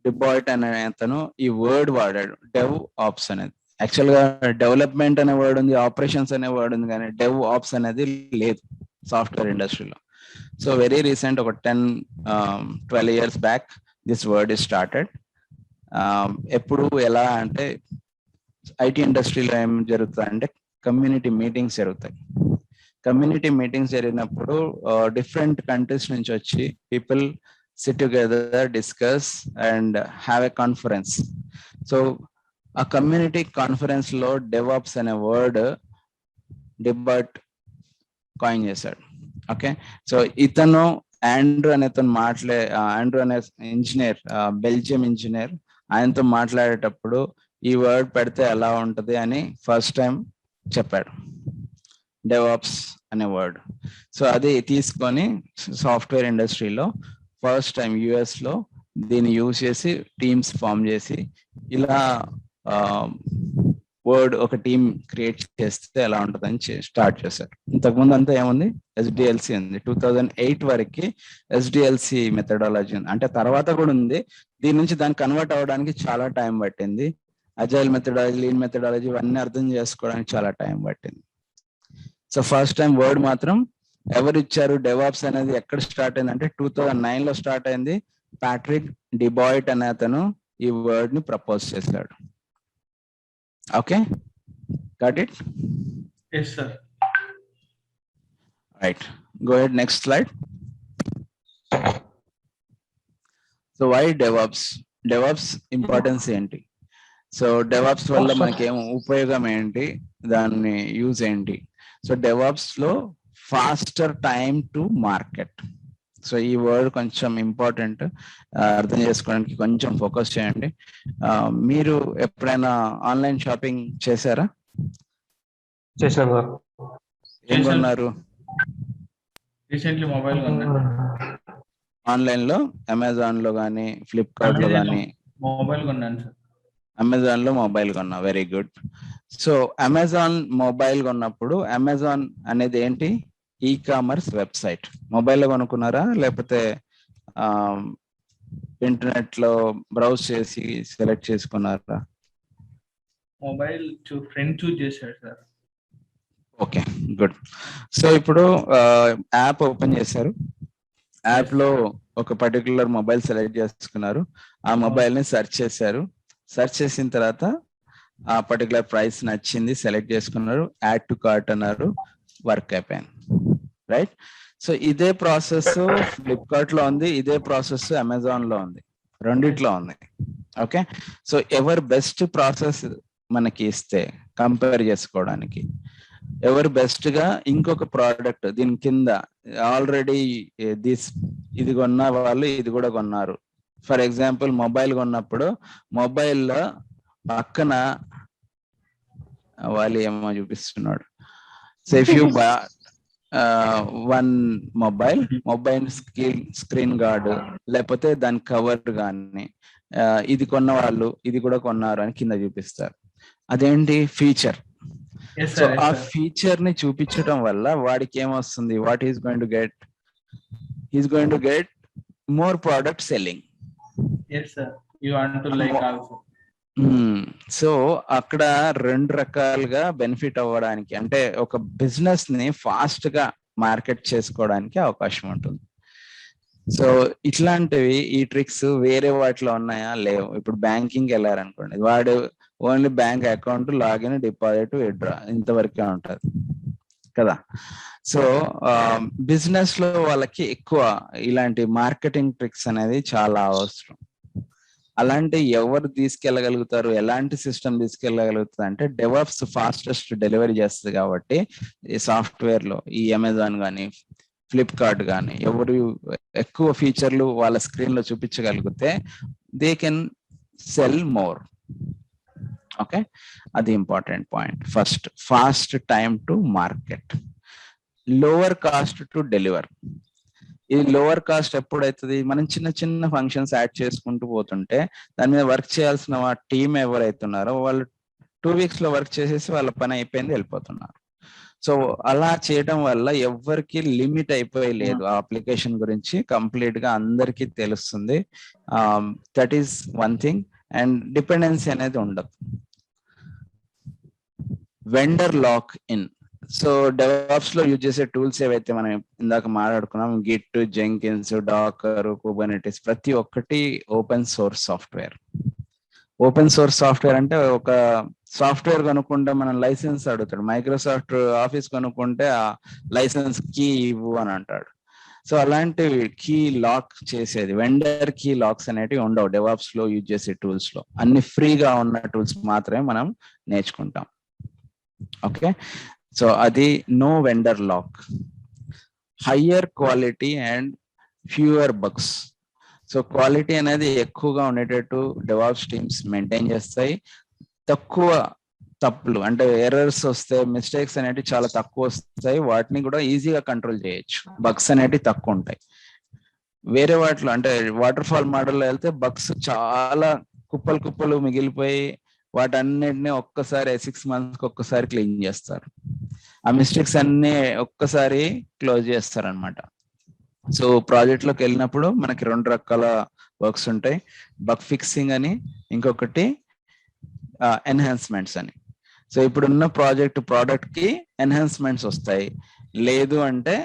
డిబాల్ట్ అనే అతను ఈ వర్డ్ వాడాడు, డెవ్ ఆప్స్ అనేది. యాక్చువల్ గా డెవలప్మెంట్ అనే వర్డ్ ఉంది, ఆపరేషన్స్ అనే వర్డ్ ఉంది, కానీ డెవ్ ఆప్స్ అనేది లేదు సాఫ్ట్వేర్ ఇండస్ట్రీలో. సో వెరీ రీసెంట్, ఒక 10-12 years back this word is started. ఎప్పుడు ఎలా అంటే ఐటీ ఇండస్ట్రీలో ఏం జరుగుతుంది అంటే కమ్యూనిటీ మీటింగ్స్ జరుగుతాయి. కమ్యూనిటీ మీటింగ్స్ జరిగినప్పుడు డిఫరెంట్ కంట్రీస్ నుంచి వచ్చి people SIT together, discuss and have a conference. So ఆ కమ్యూనిటీ కాన్ఫరెన్స్ లో డెవాప్స్ అనే వర్డ్ డిబర్ట్ కాయిన్ చేశాడు. ఓకే, సో ఇతను ఆండ్రూ అనే ఆండ్రూ అనే ఇంజనీర్, బెల్జియం ఇంజనీర్, ఆయనతో మాట్లాడేటప్పుడు ఈ వర్డ్ పెడితే ఎలా ఉంటది అని ఫస్ట్ టైం చెప్పాడు, డెవాప్స్ అనే వర్డ్. సో అది తీసుకొని సాఫ్ట్వేర్ ఇండస్ట్రీలో ఫస్ట్ టైం యుఎస్ లో దీన్ని యూజ్ చేసి టీమ్స్ ఫామ్ చేసి ఇలా వర్డ్ ఒక టీమ్ క్రియేట్ చేస్తే ఎలా ఉంటుందని స్టార్ట్ చేశారు. ఇంతకుముందు అంతా ఏముంది, ఎస్డిఎల్సి ఉంది. 2008 వరకు ఎస్డిఎల్సి మెథడాలజీ ఉంది. అంటే తర్వాత కూడా ఉంది, దీని నుంచి దాన్ని కన్వర్ట్ అవ్వడానికి చాలా టైం పట్టింది. అజైల్ మెథడాలజీ, లీన్ మెథడాలజీ ఇవన్నీ అర్థం చేసుకోవడానికి చాలా టైం పట్టింది. సో ఫస్ట్ టైం వర్డ్ మాత్రం ఎవరు ఇచ్చారు? డెవాప్స్ అనేది ఎక్కడ స్టార్ట్ అయింది అంటే 2009 లో స్టార్ట్ అయింది. ప్యాట్రిక్ డిబాయిట్ అనే అతను ఈ వర్డ్ ని ప్రపోజ్ చేశాడు. Okay, got it? Yes sir. Right, go head, next slide. So why DevOps? DevOps importance ఏంటి? సో డెవాప్స్ వల్ల మనకి ఏం ఉపయోగం ఏంటి, దాన్ని యూజ్ ఏంటి? సో డెవాప్స్ లో faster time to market. So ఈ వర్డ్ కొంచెం ఇంపార్టెంట్, అర్థం చేసుకోవడానికి కొంచెం ఫోకస్ చేయండి. మీరు ఎప్పుడైనా ఆన్లైన్ షాపింగ్ చేశారా? చేశాను. ఏం కొన్నారు? రీసెంట్లీ మొబైల్ కొన్నాను. ఆన్లైన్ లో అమెజాన్ లో కానీ ఫ్లిప్కార్ట్ లో కానీ? మొబైల్ కొన్నాను సార్. అమెజాన్ లో మొబైల్ కొన్నా, very good. So Amazon mobile కొన్నప్పుడు, అమెజాన్ అనేది ఏంటి? E commerce website. మొబైల్లో కొనుక్కున్నారా లేకపోతే ఇంటర్నెట్ లో బ్రౌజ్ చేసి సెలెక్ట్ చేసుకున్నారా? మొబైల్ ఫ్రెండ్ చూస్ చేశాడు సార్. Okay, good. సో ఇప్పుడు యాప్ ఓపెన్ చేశారు, యాప్ లో ఒక పర్టికులర్ మొబైల్ సెలెక్ట్ చేసుకున్నారు, ఆ మొబైల్ ని సెర్చ్ చేశారు. సెర్చ్ చేసిన తర్వాత ఆ పర్టికులర్ ప్రైస్ నచ్చింది, సెలెక్ట్ చేసుకున్నారు, యాడ్ టు కార్ట్ అన్నారు, వర్క్ అయిపోయింది. రైట్? సో ఇదే ప్రాసెస్ ఫ్లిప్కార్ట్ లో ఉంది, ఇదే ప్రాసెస్ అమెజాన్ లో ఉంది, రెండిట్లో ఉంది. ఓకే, సో ఎవరు బెస్ట్ ప్రాసెస్ మనకి ఇస్తే కంపేర్ చేసుకోవడానికి, ఎవరు బెస్ట్ గా ఇంకొక ప్రోడక్ట్ దీని కింద ఆల్రెడీ ఇది కొన్న వాళ్ళు ఇది కూడా కొన్నారు. ఫర్ ఎగ్జాంపుల్ మొబైల్ కొన్నప్పుడు మొబైల్లో పక్కన వాళ్ళు ఏమో చూపిస్తున్నాడు. So if you one mobile screen guard లేకపోతే దాని కవర్ కానీ ఇది కొన్న వాళ్ళు ఇది కూడా కొన్నారు అని కింద చూపిస్తారు. అదేంటి? ఫీచర్. సో ఆ ఫీచర్ ని చూపించడం వల్ల వాడికి ఏమొస్తుంది? What is going to get more product selling. So అక్కడ రెండు రకాలుగా బెనిఫిట్ అవ్వడానికి, అంటే ఒక బిజినెస్ ని ఫాస్ట్ గా మార్కెట్ చేసుకోవడానికి అవకాశం ఉంటుంది. సో ఇట్లాంటివి ఈ ట్రిక్స్ వేరే వాటిలో ఉన్నాయా? లేవు. ఇప్పుడు బ్యాంకింగ్ వెళ్ళారనుకోండి, వాడు only bank account, login, deposit, withdraw ఇంతవరకే ఉంటది కదా. సో బిజినెస్ లో వాళ్ళకి ఎక్కువ ఇలాంటి మార్కెటింగ్ ట్రిక్స్ అనేది చాలా అవసరం. అలాంటి ఎవరు తీసుకెళ్ళగలుగుతారు, ఎలాంటి సిస్టమ్ తీసుకెళ్ళగలుగుతుంది అంటే డెవాప్స్ ఫాస్టెస్ట్ డెలివరీ చేస్తుంది కాబట్టి ఈ సాఫ్ట్వేర్ లో ఈ అమెజాన్ కానీ ఫ్లిప్కార్ట్ కానీ ఎవరు ఎక్కువ ఫీచర్లు వాళ్ళ స్క్రీన్ లో చూపించగలిగితే they can sell more. Okay, అది important point. First, fast time to market, lower cost to deliver. ఈ లోవర్ కాస్ట్ ఎప్పుడైతుంది, మనం చిన్న చిన్న ఫంక్షన్స్ యాడ్ చేసుకుంటూ పోతుంటే దాని మీద వర్క్ చేయాల్సిన టీం ఎవరైతున్నారో వాళ్ళు 2 weeks లో వర్క్ చేసేసి వాళ్ళ పని అయిపోయింది, వెళ్ళిపోతున్నారు. సో అలా చేయడం వల్ల ఎవరికి లిమిట్ అయిపోయి లేదు. ఆ అప్లికేషన్ గురించి కంప్లీట్ గా అందరికీ తెలుస్తుంది. That is one thing. And dependency అనేది ఉండదు. Vendor lock in. So DevOps లో యూజ్ చేసే టూల్స్ ఏవైతే మనం ఇందాక మాట్లాడుకున్నాం, గిట్, జెంకిన్స్, డాకర్, కుబర్నెటిస్, ప్రతి ఒక్కటి open source software. Open source software అంటే ఒక సాఫ్ట్వేర్ కొనుక్కుంటే మనం లైసెన్స్ అడుగుతాడు. మైక్రోసాఫ్ట్ ఆఫీస్ కొనుక్కుంటే ఆ లైసెన్స్ కీ ఇవ్వు అని అంటాడు. సో అలాంటి కీ లాక్ చేసేది, వెండర్ కీ లాక్స్ అనేటివి ఉండవు డెవాప్స్ లో యూజ్ చేసే టూల్స్ లో. అన్ని ఫ్రీగా ఉన్న టూల్స్ మాత్రమే మనం నేర్చుకుంటాం. ఓకే, సో అది no vendor lock. Higher quality and fewer bugs. So quality అనేది ఎక్కువగా ఉండేటట్టు డెవాప్స్ టీమ్స్ మెయింటైన్ చేస్తాయి. తక్కువ తప్పులు అంటే ఎర్రర్స్ వస్తే, మిస్టేక్స్ అనేవి చాలా తక్కువ వస్తాయి. వాటిని కూడా ఈజీగా కంట్రోల్ చేయొచ్చు. బగ్స్ అనేవి తక్కువ ఉంటాయి. వేరే వాటిలో అంటే వాటర్ ఫాల్ మోడల్లో వెళ్తే బగ్స్ చాలా కుప్పలు కుప్పలు మిగిలిపోయి వాటన్నిటిని ఒక్కసారి 6 months ఒక్కసారి క్లీన్ చేస్తారు. ఆ మిస్టేక్స్ అన్ని ఒక్కసారి క్లోజ్ చేస్తారు అనమాట. సో ప్రాజెక్ట్ లోకి వెళ్ళినప్పుడు మనకి 2 రకాల వర్క్స్ ఉంటాయి. బగ్ ఫిక్సింగ్ అని, ఇంకొకటి ఎన్హాన్స్మెంట్స్ అని. సో ఇప్పుడున్న ప్రోడక్ట్ కి ఎన్హాన్స్మెంట్స్ వస్తాయి, లేదు అంటే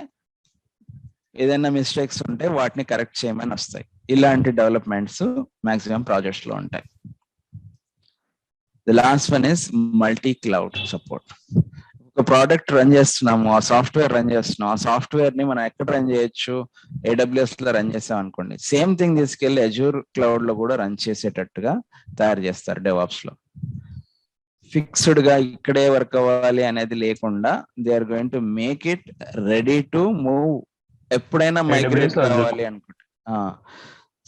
ఏదైనా మిస్టేక్స్ ఉంటే వాటిని కరెక్ట్ చేయమని వస్తాయి. ఇలాంటి డెవలప్మెంట్స్ మాక్సిమం ప్రాజెక్ట్స్ లో ఉంటాయి. The last one is multi cloud support. ఒక ప్రోడక్ట్ రన్ చేస్తున్నాము, ఆ సాఫ్ట్వేర్ రన్ చేస్తున్నాం, ఆ సాఫ్ట్వేర్ ని మనం ఎక్కడ రన్ చేయొచ్చు, AWS లో రన్ చేసాం అనుకోండి, సేమ్ థింగ్ తీసుకెళ్లి అజూర్ క్లౌడ్ లో కూడా రన్ చేసేటట్టుగా తయారు చేస్తారు డెవాప్స్ లో. ఫిక్స్డ్ గా ఇక్కడే వర్క్ అవ్వాలి అనేది లేకుండా they are going to make it ready to move ఎప్పుడైనా మైగ్రేట్ కావాలి అనుకుంటే.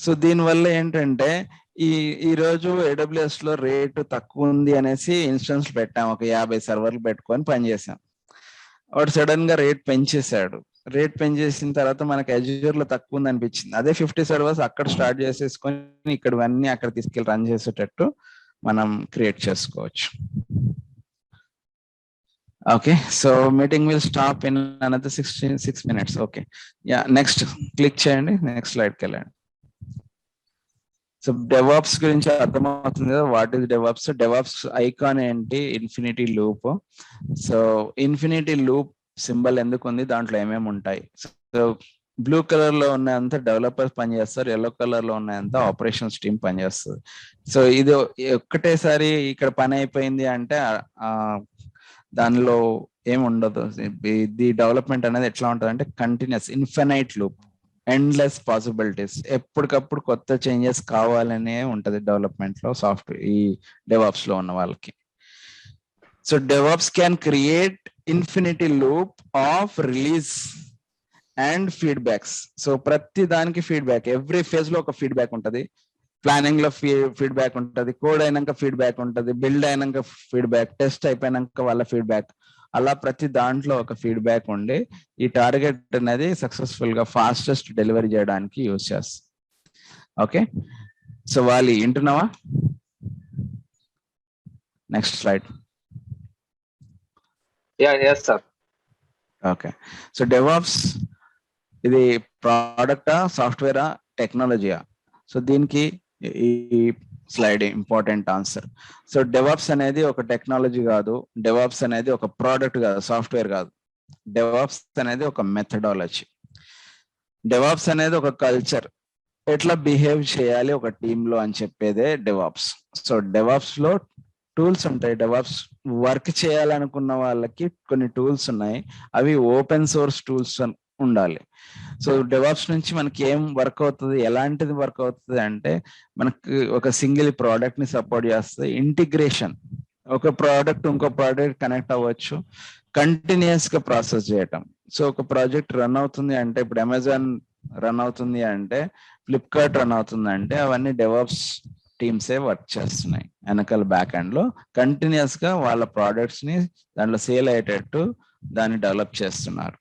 సో దీనివల్ల ఏంటంటే ఈ రోజు AWS లో రేటు తక్కువ ఉంది అనేసి ఇన్స్టెన్స్ పెట్టాం, ఒక 50 సర్వర్లు పెట్టుకొని పనిచేసాం. వాడు సడన్ గా రేట్ పెంచేశాడు. రేట్ పెంచేసిన తర్వాత మనకి అజూర్ లో తక్కువ ఉంది అనిపించింది. అదే 50 సర్వర్స్ అక్కడ స్టార్ట్ చేసేసుకొని ఇక్కడ అన్ని అక్కడ తీసుకెళ్ళి రన్ చేసేటట్టు మనం క్రియేట్ చేసుకోవచ్చు. Okay, so meeting will stop in another 6 minutes. Okay, yeah, next click చేయండి, నెక్స్ట్ స్లైడ్కి వెళ్ళండి. సో డెవాప్స్ గురించి అర్థమవుతుంది కదా, what is DevOps. DevOps icon ఏంటి, infinity loop. So infinity loop symbol ఎందుకు ఉంది, దాంట్లో ఏమేమి ఉంటాయి. సో బ్లూ కలర్ లో ఉన్నంత డెవలపర్స్ పనిచేస్తారు, ఎల్లో కలర్ లో ఉన్నంత ఆపరేషన్స్ టీమ్ పనిచేస్తుంది. సో ఇది ఒక్కటేసారి ఇక్కడ పని అయిపోయింది అంటే దానిలో ఏమి ఉండదు. ఇది డెవలప్మెంట్ అనేది ఎట్లా ఉంటుంది అంటే continuous, infinite loop, endless possibilities, ఎప్పటికప్పుడు కొత్త చేంజెస్ కావాలనే ఉంటది డెవలప్మెంట్ లో, సాఫ్ట్వేర్ ఈ డెవాప్స్ లో ఉన్న వాళ్ళకి. So DevOps can create infinity loop of release and feedbacks. So ప్రతి దానికి ఫీడ్బ్యాక్, ఎవ్రీ ఫేజ్ లో ఒక ఫీడ్బ్యాక్ ఉంటది. ప్లానింగ్ లో ఫీడ్బ్యాక్ ఉంటది, కోడ్ అయినాక ఫీడ్బ్యాక్ ఉంటది, బిల్డ్ అయినాక ఫీడ్బ్యాక్, టెస్ట్ అయిపోయినాక వాళ్ళ ఫీడ్బ్యాక్, అలా ప్రతి దాంట్లో ఒక ఫీడ్బ్యాక్ ఉండి ఈ టార్గెట్ అనేది సక్సెస్ఫుల్ గా ఫాస్టెస్ట్ డెలివరీ చేయడానికి యూజ్ చేస్తుంది. ఓకే, సో వాళ్ళు వింటున్నావా? Next slide. yes sir. Okay, so DevOps ఇది ప్రోడక్టా, సాఫ్ట్వేరా, టెక్నాలజీయా? సో దీనికి ఈ slide important answer. So DevOps అనేది ఒక టెక్నాలజీ కాదు, డెవాప్స్ అనేది ఒక ప్రోడక్ట్ కాదు, సాఫ్ట్వేర్ కాదు. డెవాప్స్ అనేది ఒక మెథడాలజీ. డెవాప్స్ అనేది ఒక కల్చర్, ఎట్లా బిహేవ్ చేయాలి ఒక టీమ్ లో అని చెప్పేదే డెవాప్స్. సో డెవాప్స్ లో టూల్స్ ఉంటాయి. డెవాప్స్ వర్క్ చేయాలనుకున్న వాళ్ళకి కొన్ని టూల్స్ ఉన్నాయి, అవి ఓపెన్ సోర్స్ టూల్స్ ఉండాలి. సో డెవాప్స్ నుంచి మనకి ఏం వర్క్ అవుతుంది, ఎలాంటిది వర్క్ అవుతుంది అంటే, మనకి ఒక సింగిల్ ప్రోడక్ట్ ని సపోర్ట్ చేస్తుంది, ఇంటిగ్రేషన్, ఒక ప్రోడక్ట్ ఇంకో ప్రోడక్ట్ కనెక్ట్ అవ్వచ్చు, కంటిన్యూస్ గా ప్రాసెస్ చేయటం. సో ఒక ప్రాజెక్ట్ రన్ అవుతుంది అంటే, ఇప్పుడు అమెజాన్ రన్ అవుతుంది అంటే, ఫ్లిప్కార్ట్ రన్ అవుతుంది అంటే, అవన్నీ డెవాప్స్ టీమ్సే వర్క్ చేస్తున్నాయి వెనకాల బ్యాక్ ఎండ్ లో. కంటిన్యూస్ గా వాళ్ళ ప్రోడక్ట్స్ ని దాంట్లో సేల్ అయ్యేటట్టు దాన్ని డెవలప్ చేస్తున్నారు.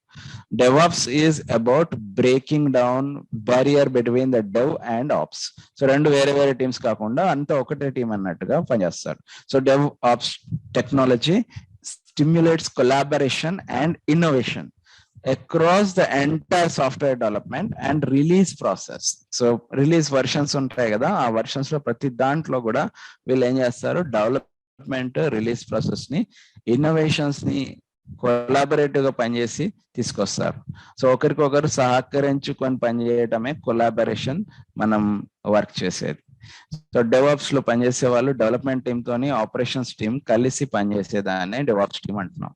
DevOps is about breaking down barrier between the dev and ops. So రెండు వేరే వేరే టీమ్స్ కాకుండా అంతా ఒకటే టీం అన్నట్టుగా పనిచేస్తారు. So DevOps technology stimulates collaboration and innovation across the entire software development and release process. So release versions ఉంటాయి కదా, ఆ వర్షన్స్ లో ప్రతి దాంట్లో కూడా వీళ్ళు ఏం చేస్తారు, డెవలప్మెంట్ రిలీజ్ ప్రాసెస్ ని, ఇన్నోవేషన్స్ ని కొలాబరేటివ్ గా పనిచేసి తీసుకొస్తారు. సో ఒకరికొకరు సహకరించుకొని పనిచేయటమే కొలాబరేషన్ మనం వర్క్ చేసేది. సో డెవాప్స్ లో పనిచేసే వాళ్ళు డెవలప్మెంట్ టీమ్ తోని ఆపరేషన్స్ టీమ్ కలిసి పనిచేసేదాన్ని డెవాప్స్ టీమ్ అంటున్నాం.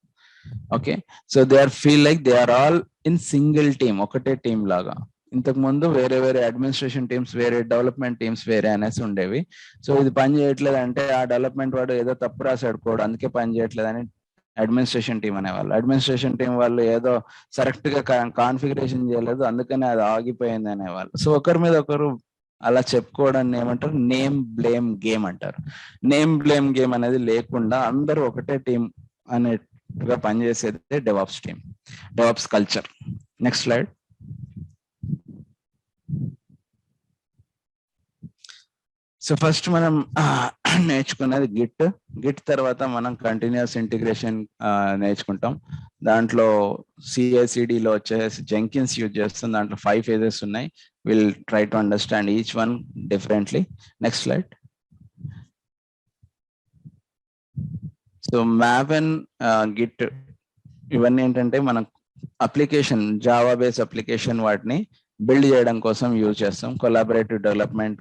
Okay, so they are feel like they are all in single team, ఒకటే టీం లాగా. ఇంతకు ముందు వేరే వేరే అడ్మినిస్ట్రేషన్ టీమ్స్ వేరే, డెవలప్మెంట్ టీమ్స్ వేరే అనేసి ఉండేవి. సో ఇది పని చేయట్లేదు అంటే, ఆ డెవలప్మెంట్ వాడు ఏదో తప్పు రాసాడు కోడ్ అందుకే పని చేయట్లేదు అని అడ్మినిస్ట్రేషన్ టీం అనేవాళ్ళు. అడ్మినిస్ట్రేషన్ టీం వాళ్ళు ఏదో కరెక్ట్ గా కాన్ఫిగరేషన్ చేయలేదు అందుకని అది ఆగిపోయింది అనేవాళ్ళు. సో ఒకరి మీద ఒకరు అలా చెప్పుకోవడాన్ని ఏమంటారు, నేమ్ బ్లేమ్ గేమ్ అంటారు. నేమ్ బ్లేమ్ గేమ్ అనేది లేకుండా అందరూ ఒకటే టీం అనేట్టుగా పనిచేసేది DevOps team, DevOps culture. Next slide. So first మనం నేర్చుకున్నది గిట్ తర్వాత మనం కంటిన్యూస్ ఇంటిగ్రేషన్ నేర్చుకుంటాం. దాంట్లో CI/CD లో వచ్చేసి జెంకిన్స్ యూజ్ చేస్తాం. దాంట్లో 5 phases ఉన్నాయి. Will try to understand each one differently. Next slide. So Maven, Git ఇవన్నీ ఏంటంటే మనం అప్లికేషన్, జావా బేస్ అప్లికేషన్ వాటిని బిల్డ్ చేయడం కోసం యూజ్ చేస్తాం. కొలాబరేటివ్ డెవలప్మెంట్,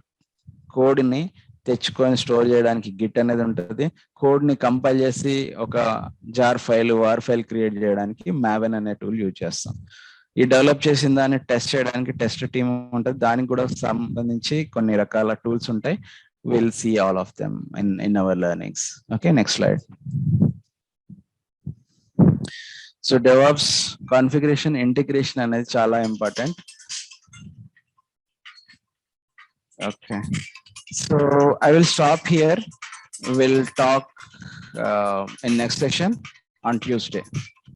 కోడ్ ని తెచ్చుకొని స్టోర్ చేయడానికి గిట్ అనేది ఉంటుంది. కోడ్ ని కంపైల్ చేసి ఒక jar file, war file create చేయడానికి మావెన్ అనే టూల్ యూజ్ చేస్తాం. ఈ డెవలప్ చేసిన దాన్ని టెస్ట్ చేయడానికి టెస్ట్ టీమ్ ఉంటుంది, దానికి కూడా సంబంధించి కొన్ని రకాల టూల్స్ ఉంటాయి. Will see all of them in our learnings. Okay, next slide. So DevOps configuration, integration అనేది చాలా important. Okay, so I will stop here. We'll talk in next session on Tuesday.